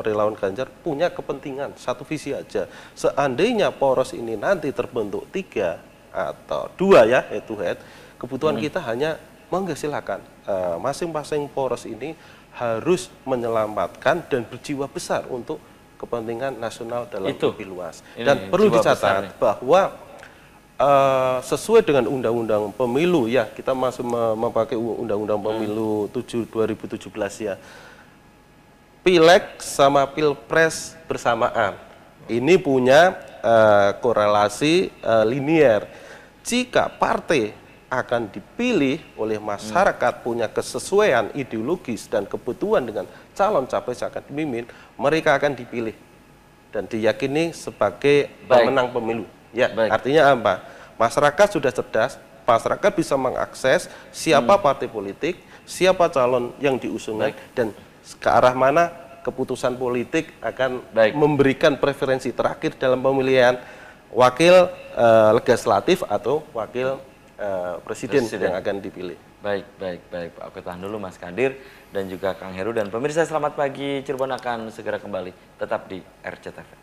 relawan Ganjar punya kepentingan satu visi aja. Seandainya poros ini nanti terbentuk 3 atau 2 ya head to head, kebutuhan kita hanya monggo silakan masing-masing poros ini harus menyelamatkan dan berjiwa besar untuk kepentingan nasional dalam lebih luas. Dan perlu dicatat bahwa sesuai dengan undang-undang pemilu ya, kita masih memakai undang-undang pemilu 2017 ya. Pileg sama Pilpres bersamaan. Ini punya korelasi linier. Jika partai akan dipilih oleh masyarakat punya kesesuaian ideologis dan kebutuhan dengan calon capres yang akan dipimpin, mereka akan dipilih dan diyakini sebagai pemenang pemilu. Ya, artinya apa? Masyarakat sudah cerdas, masyarakat bisa mengakses siapa partai politik, siapa calon yang diusungnya, dan ke arah mana keputusan politik akan memberikan preferensi terakhir dalam pemilihan wakil legislatif atau wakil presiden yang akan dipilih.
Baik Pak. Oke, tahan dulu Mas Kadir dan juga Kang Heru, dan pemirsa selamat pagi. Cirebon akan segera kembali, tetap di RCTV.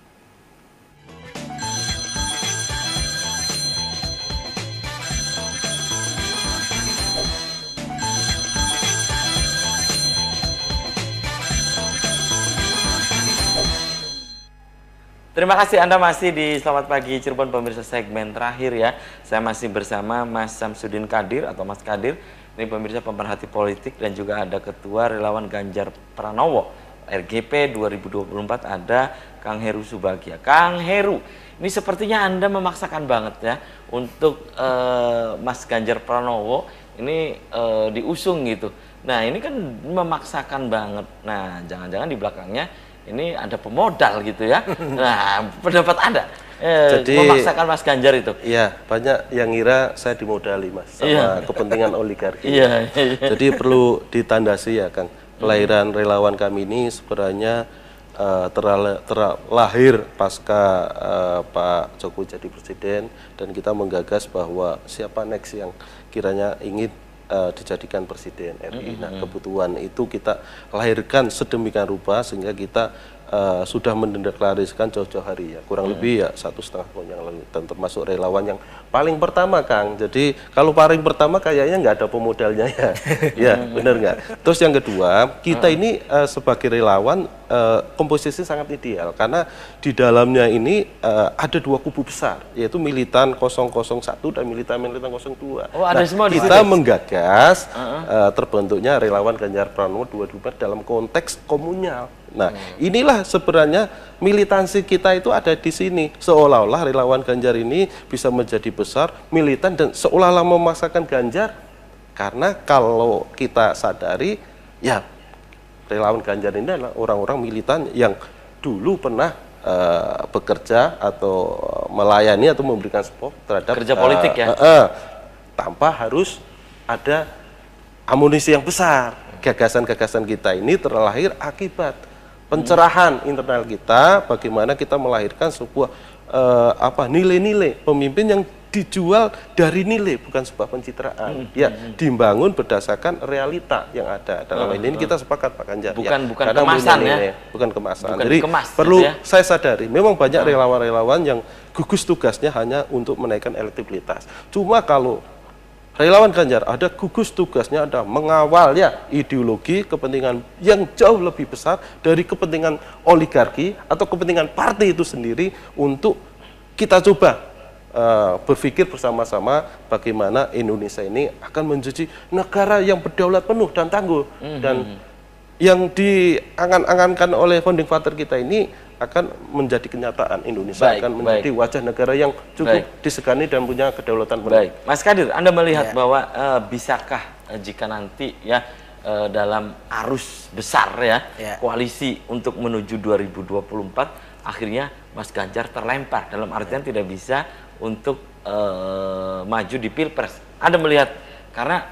Terima kasih Anda masih di Selamat Pagi Cirebon, pemirsa segmen terakhir ya. Saya masih bersama Mas Samsudin Kadir atau Mas Kadir. Ini pemirsa pemerhati politik dan juga ada Ketua Relawan Ganjar Pranowo RGP 2024, ada Kang Heru Subagja. Kang Heru, ini sepertinya Anda memaksakan banget ya untuk Mas Ganjar Pranowo ini diusung gitu. Nah ini kan memaksakan banget. Nah jangan-jangan di belakangnya ini ada pemodal gitu ya. Nah, pendapat Anda jadi, memaksakan Mas Ganjar itu?
Iya, banyak yang ngira saya dimodali Mas sama kepentingan oligarki. Jadi perlu ditandasi ya Kang. Kelahiran relawan kami ini sebenarnya terlahir pasca Pak Jokowi jadi presiden, dan kita menggagas bahwa siapa next yang kiranya ingin dijadikan presiden RI. Nah, kebutuhan itu kita lahirkan sedemikian rupa sehingga kita sudah mendeklarasikan jauh-jauh hari ya, kurang lebih ya 1,5 tahun yang lalu, dan termasuk relawan yang paling pertama, Kang. Jadi kalau paling pertama kayaknya nggak ada pemodalnya ya, ya benar nggak? Terus yang kedua, kita ini sebagai relawan komposisi sangat ideal karena di dalamnya ini ada dua kubu besar, yaitu militan 001 dan militan 02.
Oh, ada semua di
kita menggagas terbentuknya relawan Ganjar Pranowo 2024 dalam konteks komunal. Nah, inilah sebenarnya militansi kita itu ada di sini. Seolah-olah relawan Ganjar ini bisa menjadi besar, militan, dan seolah-olah memaksakan Ganjar. Karena kalau kita sadari, ya relawan Ganjar ini adalah orang-orang militan yang dulu pernah bekerja atau melayani atau memberikan support terhadap
kerja politik ya,
tanpa harus ada amunisi yang besar. Gagasan-gagasan kita ini terlahir akibat pencerahan internal kita, bagaimana kita melahirkan sebuah nilai-nilai pemimpin yang dijual dari nilai, bukan sebuah pencitraan. Ya, dibangun berdasarkan realita yang ada. Dalam ini kita sepakat, Pak Ganjar.
Bukan
Karena
kemasan ya.
Bukan kemasan.
Bukan
jadi
dikemas,
perlu
gitu ya.
saya sadari, memang banyak relawan-relawan yang gugus tugasnya hanya untuk menaikkan elektabilitas. Cuma kalau relawan Ganjar ada gugus tugasnya, ada mengawal ya ideologi kepentingan yang jauh lebih besar dari kepentingan oligarki atau kepentingan partai itu sendiri, untuk kita coba berpikir bersama-sama bagaimana Indonesia ini akan menjadi negara yang berdaulat penuh dan tangguh. Dan yang diangan-angankan oleh founding father kita ini akan menjadi kenyataan. Indonesia akan menjadi wajah negara yang cukup disegani dan punya kedaulatan penuh.
Baik, Mas Kadir, Anda melihat bahwa bisakah jika nanti ya dalam arus besar ya koalisi untuk menuju 2024 akhirnya Mas Ganjar terlempar, dalam artian tidak bisa untuk maju di Pilpres. Anda melihat, karena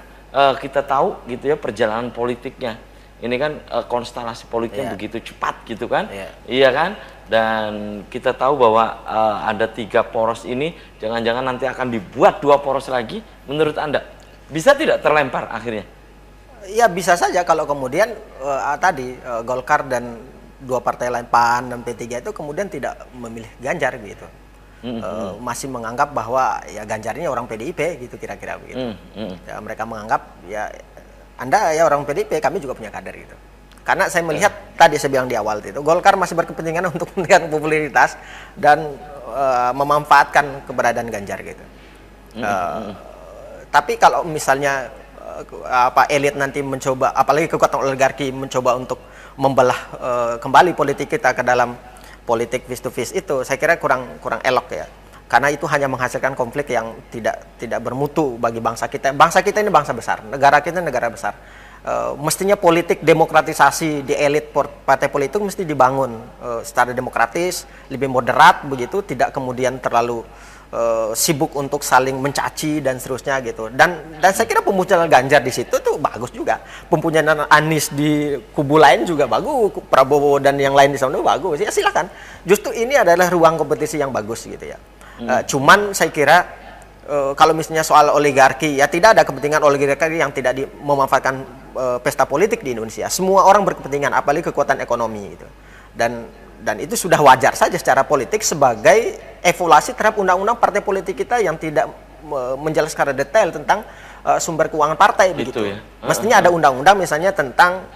kita tahu gitu ya perjalanan politiknya. Ini kan konstelasi politiknya begitu cepat gitu kan, iya kan? Dan kita tahu bahwa ada 3 poros ini, jangan-jangan nanti akan dibuat 2 poros lagi. Menurut Anda, bisa tidak terlempar akhirnya?
Ya bisa saja kalau kemudian Golkar dan 2 partai lain, PAN dan P3 itu kemudian tidak memilih Ganjar gitu. Masih menganggap bahwa ya Ganjar ini orang PDIP gitu kira-kira begitu. Ya, mereka menganggap ya Anda ya orang PDIP, kami juga punya kader gitu. Karena saya melihat tadi saya bilang di awal itu, Golkar masih berkepentingan untuk meningkatkan popularitas dan memanfaatkan keberadaan Ganjar gitu. Tapi kalau misalnya elit nanti mencoba, apalagi kekuatan oligarki mencoba untuk membelah kembali politik kita ke dalam politik face to face itu, saya kira kurang elok ya. Karena itu hanya menghasilkan konflik yang tidak bermutu bagi bangsa kita. Bangsa kita ini bangsa besar, negara kita negara besar. Mestinya politik demokratisasi di elit partai politik mesti dibangun secara demokratis, lebih moderat begitu, tidak kemudian terlalu sibuk untuk saling mencaci dan seterusnya gitu. Dan saya kira pemunculan Ganjar di situ tuh bagus juga. Pemunculan Anies di kubu lain juga bagus, Prabowo dan yang lain di sana bagus. Ya silakan. Justru ini adalah ruang kompetisi yang bagus gitu ya. Cuman saya kira kalau misalnya soal oligarki, ya tidak ada kepentingan oligarki yang tidak memanfaatkan pesta politik di Indonesia. Semua orang berkepentingan, apalagi kekuatan ekonomi gitu. Dan itu sudah wajar saja secara politik sebagai evaluasi terhadap undang-undang partai politik kita yang tidak menjelaskan secara detail tentang sumber keuangan partai begitu. Ya? Mestinya ada undang-undang misalnya tentang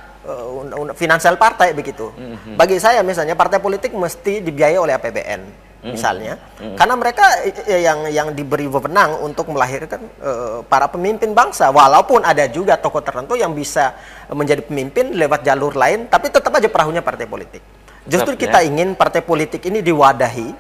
finansial partai begitu. Bagi saya misalnya partai politik mesti dibiayai oleh APBN misalnya, karena mereka yang diberi wewenang untuk melahirkan para pemimpin bangsa. Walaupun ada juga tokoh tertentu yang bisa menjadi pemimpin lewat jalur lain, tapi tetap aja perahunya partai politik. Justru kita ingin partai politik ini diwadahi,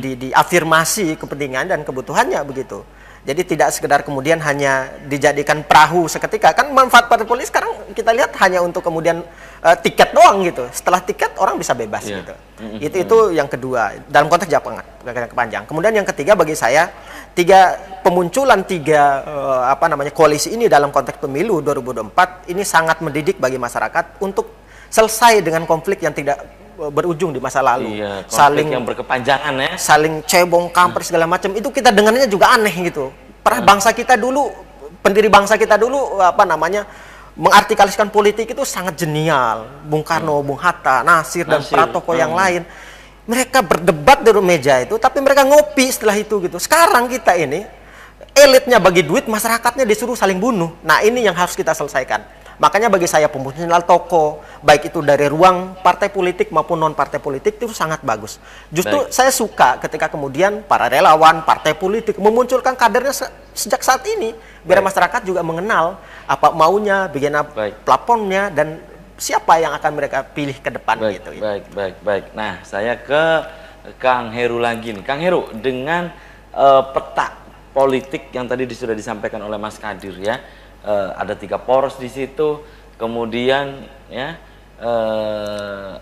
diafirmasi kepentingan dan kebutuhannya begitu. Jadi tidak sekedar kemudian hanya dijadikan perahu seketika. Kan manfaat partai politik sekarang kita lihat hanya untuk kemudian tiket doang gitu. Setelah tiket orang bisa bebas gitu. Itu yang kedua dalam konteks jangka panjang. Kemudian yang ketiga bagi saya, pemunculan tiga koalisi ini dalam konteks pemilu 2024 ini sangat mendidik bagi masyarakat untuk selesai dengan konflik yang tidak berujung di masa lalu.
Iya,
saling
yang berkepanjangan ya.
Saling cebong, kamper segala macam. Itu kita dengarnya juga aneh gitu. Bangsa kita dulu, pendiri bangsa kita dulu mengartikulasikan politik itu sangat jenial. Bung Karno, Bung Hatta, Nasir dan para tokoh yang lain. Mereka berdebat di meja itu, tapi mereka ngopi setelah itu gitu. Sekarang kita ini elitnya bagi duit, masyarakatnya disuruh saling bunuh. Nah, ini yang harus kita selesaikan. Makanya bagi saya pembunuhan tokoh, baik itu dari ruang partai politik maupun non partai politik itu sangat bagus. Justru saya suka ketika kemudian para relawan partai politik memunculkan kadernya sejak saat ini, biar masyarakat juga mengenal apa maunya, bagaimana plafonnya, dan siapa yang akan mereka pilih ke depan gitu.
Baik. Nah, saya ke Kang Heru lagi nih. Kang Heru, dengan peta politik yang tadi sudah disampaikan oleh Mas Kadir ya, ada 3 poros di situ, kemudian ya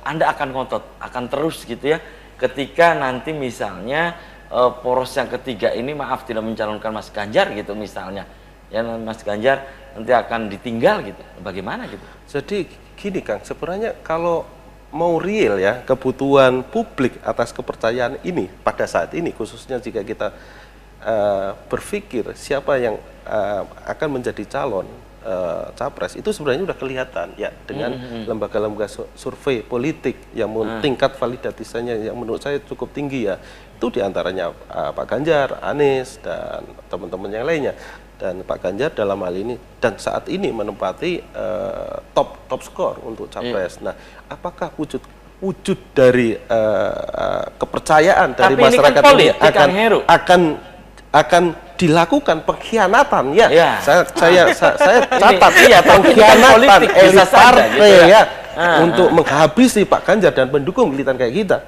Anda akan ngotot, akan terus gitu ya, ketika nanti misalnya poros yang ketiga ini maaf tidak mencalonkan Mas Ganjar gitu misalnya, ya Mas Ganjar nanti akan ditinggal gitu, bagaimana gitu?
Jadi gini Kang, sebenarnya kalau mau real ya kebutuhan publik atas kepercayaan ini pada saat ini, khususnya jika kita berpikir siapa yang akan menjadi calon capres, itu sebenarnya sudah kelihatan ya dengan lembaga-lembaga survei politik yang tingkat validasinya yang menurut saya cukup tinggi ya, itu diantaranya Pak Ganjar, Anies dan teman-teman yang lainnya. Dan Pak Ganjar dalam hal ini dan saat ini menempati top skor untuk capres. Nah, apakah wujud dari kepercayaan dari masyarakat ini akan dilakukan pengkhianatan ya? Saya catat ya, pengkhianatan elit partai ya untuk menghabisi Pak Ganjar dan pendukung militan kayak kita.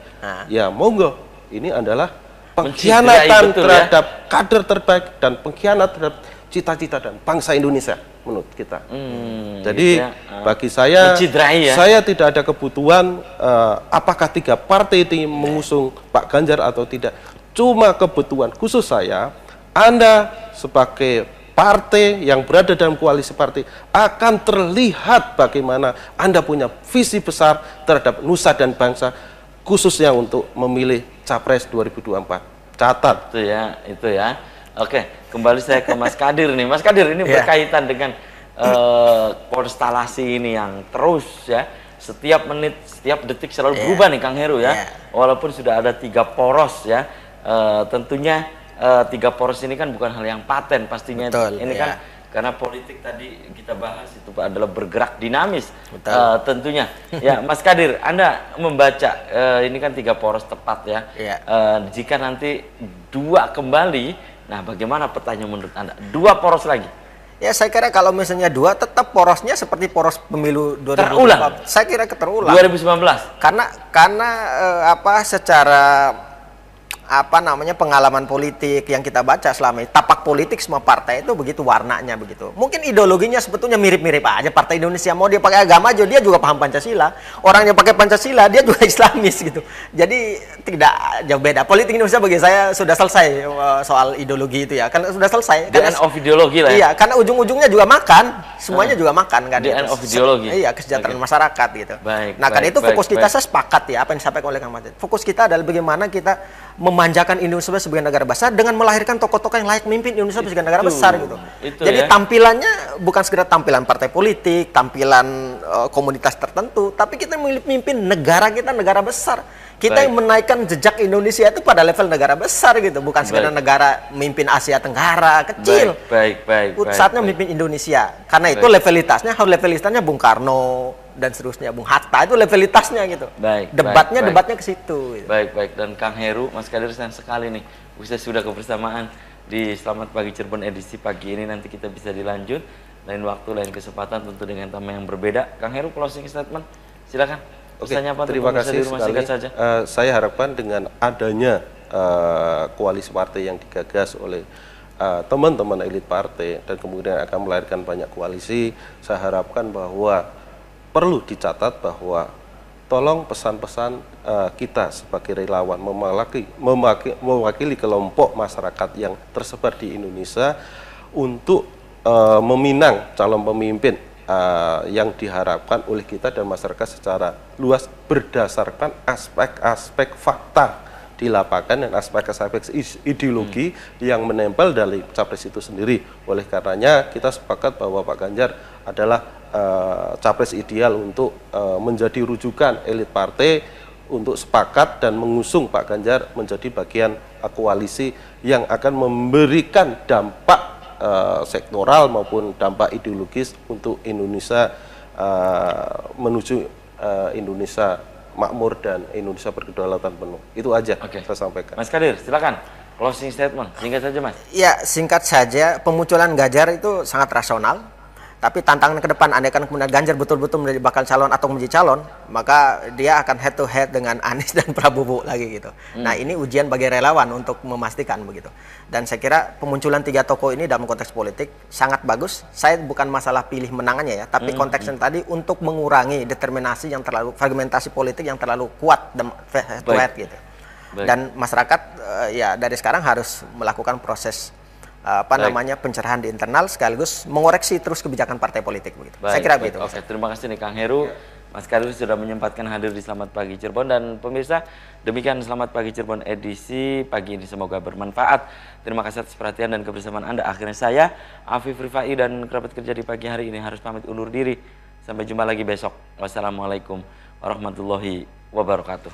Ya monggo, ini adalah pengkhianatan terhadap kader terbaik dan pengkhianat terhadap cita-cita dan bangsa Indonesia menurut kita. Jadi bagi saya, saya tidak ada kebutuhan apakah 3 partai ini mengusung Pak Ganjar atau tidak. Cuma kebutuhan khusus saya, Anda sebagai partai yang berada dalam koalisi partai akan terlihat bagaimana Anda punya visi besar terhadap nusa dan bangsa, khususnya untuk memilih Capres 2024. Catat.
Itu ya. Oke, kembali saya ke Mas Kadir nih. Mas Kadir, ini berkaitan dengan konstelasi ini yang terus ya, setiap menit, setiap detik selalu berubah nih Kang Heru ya. Walaupun sudah ada 3 poros ya, tentunya 3 poros ini kan bukan hal yang paten pastinya. Ini kan karena politik tadi kita bahas itu adalah bergerak dinamis. Tentunya. Ya, Mas Kadir, Anda membaca ini kan 3 poros tepat ya. Jika nanti 2 kembali, nah, bagaimana petanya menurut Anda? 2 poros lagi?
Ya, saya kira kalau misalnya 2, tetap porosnya seperti poros pemilu 2024.
Terulang?
Saya kira terulang.
2019?
Karena secara pengalaman politik yang kita baca selama ini, tapak politik semua partai itu begitu warnanya begitu. Mungkin ideologinya sebetulnya mirip-mirip aja. Partai Indonesia mau dia pakai agama aja, dia juga paham Pancasila. Orang yang pakai Pancasila, dia juga Islamis gitu. Jadi tidak jauh beda. Politik Indonesia bagi saya sudah selesai soal ideologi itu ya. Karena sudah selesai.
The end of ideologi lah ya.
Iya, karena ujung-ujungnya juga makan. Semuanya juga makan kan.
The end of ideologi.
Iya, kesejahteraan masyarakat gitu.
Nah,
karena itu fokus kita, saya sepakat ya apa yang disampaikan oleh Kang Majid. Fokus kita adalah bagaimana kita memanjakan Indonesia sebagai negara besar dengan melahirkan tokoh-tokoh yang layak memimpin Indonesia sebagai negara besar gitu. Jadi tampilannya bukan sekedar tampilan partai politik, tampilan komunitas tertentu, tapi kita memimpin negara kita, negara besar. Kita yang menaikkan jejak Indonesia itu pada level negara besar gitu, bukan sekedar negara memimpin Asia Tenggara kecil. Saatnya memimpin Indonesia. Karena itu levelitasnya Bung Karno dan seterusnya, Bung Hatta itu levelitasnya gitu. Debatnya ke situ. Gitu.
Baik. Dan Kang Heru, Mas Kadir, sayang sekali nih, sudah kebersamaan di Selamat Pagi Cirebon edisi pagi ini. Nanti kita bisa dilanjut lain waktu, lain kesempatan, tentu dengan tema yang berbeda. Kang Heru, closing statement, silakan.
Terima kasih sekali. Saya harapkan dengan adanya koalisi partai yang digagas oleh teman-teman elit partai dan kemudian akan melahirkan banyak koalisi, saya harapkan bahwa perlu dicatat bahwa tolong pesan-pesan kita sebagai relawan mewakili kelompok masyarakat yang tersebar di Indonesia untuk meminang calon pemimpin yang diharapkan oleh kita dan masyarakat secara luas berdasarkan aspek-aspek fakta di lapangan dan aspek-aspek ideologi yang menempel dari capres itu sendiri. Oleh karenanya kita sepakat bahwa Pak Ganjar adalah capres ideal untuk menjadi rujukan elit partai untuk sepakat dan mengusung Pak Ganjar menjadi bagian koalisi yang akan memberikan dampak sektoral maupun dampak ideologis untuk Indonesia menuju Indonesia makmur dan Indonesia berkedaulatan penuh. Itu aja saya sampaikan.
Mas Kadir, silakan closing statement, singkat saja Mas.
Ya, singkat saja, pemunculan Ganjar itu sangat rasional. Tapi tantangan ke depan, andaikan kemudian Ganjar betul-betul menjadi bakal calon atau menjadi calon, maka dia akan head to head dengan Anies dan Prabowo lagi gitu. Nah, ini ujian bagi relawan untuk memastikan begitu. Dan saya kira pemunculan 3 tokoh ini dalam konteks politik sangat bagus. Saya bukan masalah pilih menangannya ya, tapi konteksnya tadi untuk mengurangi determinasi yang terlalu, fragmentasi politik yang terlalu kuat dan head to head gitu. Dan masyarakat ya dari sekarang harus melakukan proses pencerahan di internal sekaligus mengoreksi terus kebijakan partai politik begitu. Saya kira begitu.
Oke, terima kasih nih Kang Heru. Mas Kadir sudah menyempatkan hadir di Selamat Pagi Cirebon, dan pemirsa, demikian Selamat Pagi Cirebon edisi pagi ini, semoga bermanfaat. Terima kasih atas perhatian dan kebersamaan Anda. Akhirnya saya, Afif Rifai, dan kerabat kerja di pagi hari ini harus pamit undur diri. Sampai jumpa lagi besok. Wassalamualaikum warahmatullahi wabarakatuh.